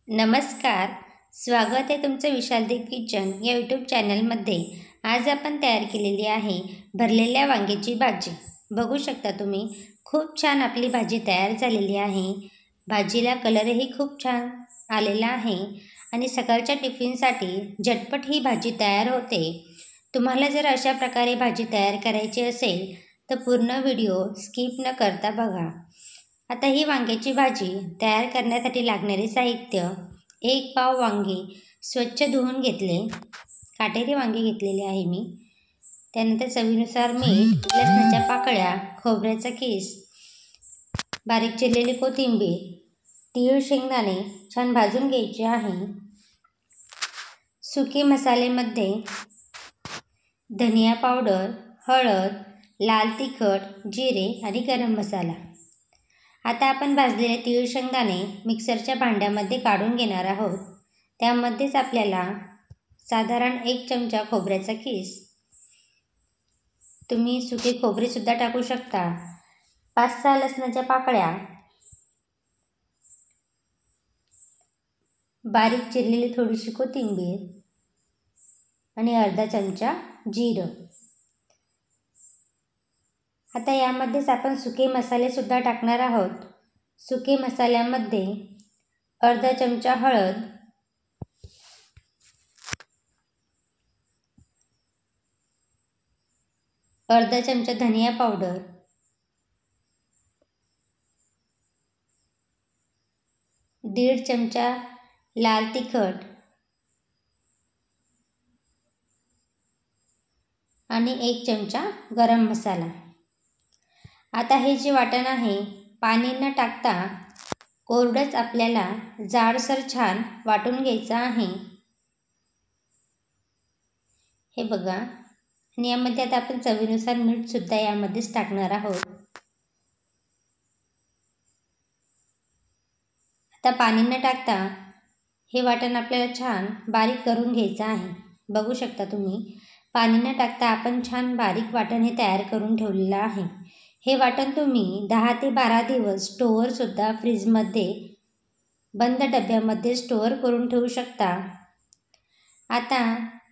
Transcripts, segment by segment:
नमस्कार. स्वागत आहे तुमचं विशालदेव किचन या यूट्यूब चॅनलमध्ये. आज आपण तयार केलेली आहे भरलेल्या वांग्याची भाजी. बघू शकता तुम्ही, खूप छान आपली भाजी तयार झालेली आहे. भाजीला कलरही खूप छान आलेला आहे आणि सकाळच्या टिफिनसाठी झटपट ही भाजी तयार होते. तुम्हाला जर अशा प्रकारे भाजी तयार करायची असेल तर पूर्ण व्हिडिओ स्किप न करता बघा. आता ही वांग्याची भाजी तयार करण्यासाठी लागणारे साहित्य: 1 पाव वांगे स्वच्छ धुवून घेतले, काटेरी वांगे घेतलेले आहे मी. त्यानंतर चवीनुसार मीठ, लसणाच्या पाकळ्या, खोबऱ्याचा किस, बारीक चिरलेली कोथिंबीर, तीळ, शेंगदाणे छान भाजून घ्यायचे आहे. सुके मसाल्यामध्ये धनिया पावडर, हळद, लाल तिखट, जिरे आणि गरम मसाला. आता आपण भाजलेले तीळ, शेंगदाणे मिक्सरच्या भांड्यामध्ये काढून घेणार आहोत. त्यामध्येच आपल्याला साधारण 1 चमचा खोबऱ्याचा किस, तुम्ही सुके खोबरेसुद्धा टाकू शकता, 5-6 लसणाच्या पाकळ्या, बारीक चिरलेली थोडीशी कोथिंबीर आणि अर्धा चमचा जिरं. आता यामध्येच आपण सुके मसालेसुद्धा टाकणार आहोत. सुके मसाल्यामध्ये अर्धा चमचा हळद, अर्धा चमचा धनिया पावडर, दीड चमचा लाल तिखट आणि 1 चमचा गरम मसाला. आता हे जे वाटण आहे पाणी न टाकता कोरडंच आपल्याला जाडसर छान वाटून घ्यायचं आहे. हे बघा. आणि यामध्ये आता आपण चवीनुसार मीठसुद्धा यामध्येच टाकणार आहोत. आता पाणी न टाकता हे वाटण आपल्याला छान बारीक करून घ्यायचं आहे. बघू शकता तुम्ही, पाणी न टाकता आपण छान बारीक वाटण हे तयार करून ठेवलेलं आहे. हे वाटण तुम्ही 10 ते 12 दिवस स्टोअरसुद्धा फ्रीजमध्ये बंद डब्यामध्ये स्टोअर करून ठेवू शकता. आता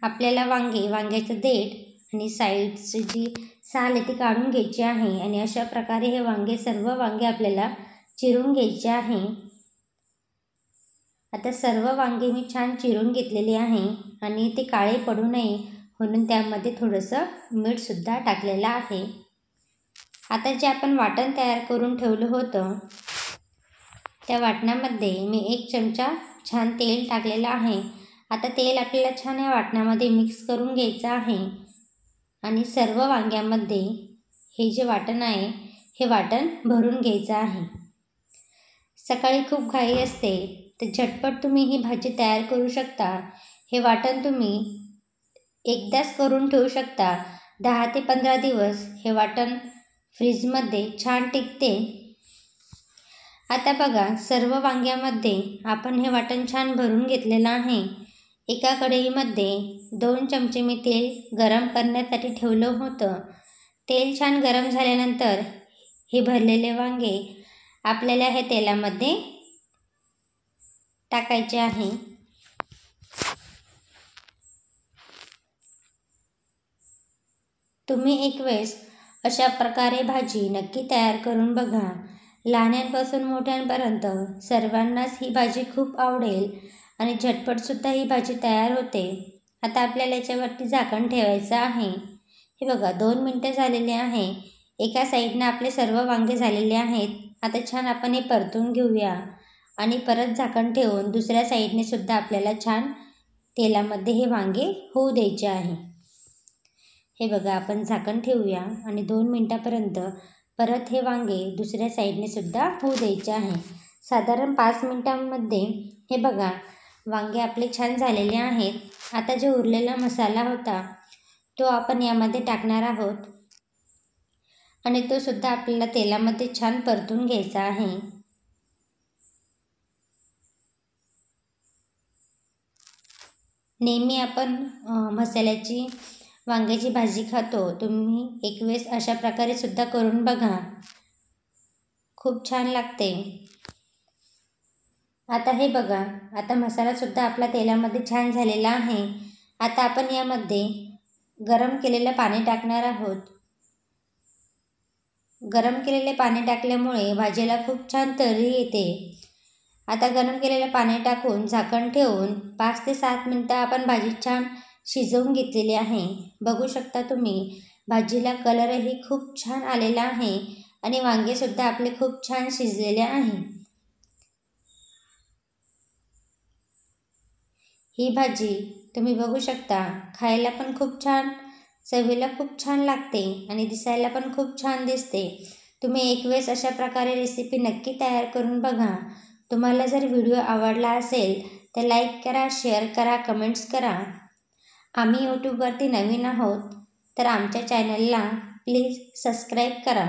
आपल्याला वांग्याचं देठ आणि साईडची जी साल आहे ती काढून घ्यायची आहे आणि अशा प्रकारे हे सर्व वांगे आपल्याला चिरून घ्यायचे आहे. आता सर्व वांगे मी छान चिरून घेतलेली आहे आणि ते काळे पडू नये म्हणून त्यामध्ये थोडंसं मीठसुद्धा टाकलेलं आहे. आता जे आपण वाटण तयार करून ठेवलं होतं त्या वाटणामध्ये मी 1 चमचा छान तेल टाकलेलं आहे. आता तेल आपल्याला छान या वाटणामध्ये मिक्स करून घ्यायचं आहे आणि सर्व वांग्यामध्ये हे जे वाटण आहे हे वाटण भरून घ्यायचं आहे. सकाळी खूप घाई असते तर झटपट तुम्ही ही भाजी तयार करू शकता. हे वाटण तुम्ही एकदाच करून ठेवू शकता. 10 ते 15 दिवस हे वाटण फ्रीजमध्ये छान टिकते. आता बघा, सर्व वांग्यामध्ये आपण हे वाटण छान भरून घेतलेलं आहे. एका कढईमध्ये 2 चमचे मी तेल गरम करण्यासाठी ठेवलं होतं. तेल छान गरम झाल्यानंतर हे भरलेले वांगे आपल्याला हे तेलामध्ये टाकायचे आहे. तुम्ही एक वेळेस अशा प्रकारे भाजी नक्की तयार करून बघा. लहानांपासून मोठ्यांपर्यंत सर्वांनाच ही भाजी खूप आवडेल आणि झटपटसुद्धा ही भाजी तयार होते. आता आपल्याला याच्यावरती झाकण ठेवायचं आहे. हे बघा, 2 मिनटं झालेले आहे. एका साईडनं आपले सर्व वांगे झालेले आहेत. आता छान आपण हे परतून घेऊया आणि परत झाकण ठेवून दुसऱ्या साईडने सुद्धा आपल्याला छान तेलामध्ये हे वांगे होऊ द्यायचे आहे. हे बघा, आपण झाकण ठेवूया आणि 2 मिनटापर्यंत परत हे वांगे दुसऱ्या साईडने सुद्धा होऊ द्यायचे आहे. साधारण 5 मिनटांमध्ये हे बघा, वांगे आपले छान झालेले आहेत. आता जो उरलेला मसाला होता तो आपण यामध्ये टाकणार आहोत आणि तो सुद्धा आपल्याला तेलामध्ये छान परतून घ्यायचा आहे. नेहमी आपण मसाल्याची वांग्याची भाजी खातो. तुम्ही एक वेळेस अशा प्रकारे सुद्धा करून बघा, खूप छान लागते. आता हे बघा, आता मसालासुद्धा आपला तेलामध्ये छान झालेला आहे. आता आपण यामध्ये गरम केलेलं पाणी टाकणार आहोत. गरम केलेले पाणी टाकल्यामुळे भाजीला खूप छान तर्री येते. आता गरम केलेलं पाणी टाकून झाकण ठेवून 5 ते 7 मिनटं आपण भाजी छान शिजवून घेतलेली आहे. बघू शकता तुम्ही, भाजीला कलरही खूप छान आलेला आहे आणि वांगेसुद्धा आपले खूप छान शिजलेले आहे. ही भाजी तुम्ही बघू शकता, खायला पण खूप छान, चवीला खूप छान लागते आणि दिसायला पण खूप छान दिसते. तुम्ही एक वेळेस अशा प्रकारे रेसिपी नक्की तयार करून बघा. तुम्हाला जर व्हिडिओ आवडला असेल तर लाईक करा, शेअर करा, कमेंट्स करा. आम्ही यूट्यूबवरती नवीन आहोत तर आमच्या चॅनलला प्लीज सबस्क्राईब करा.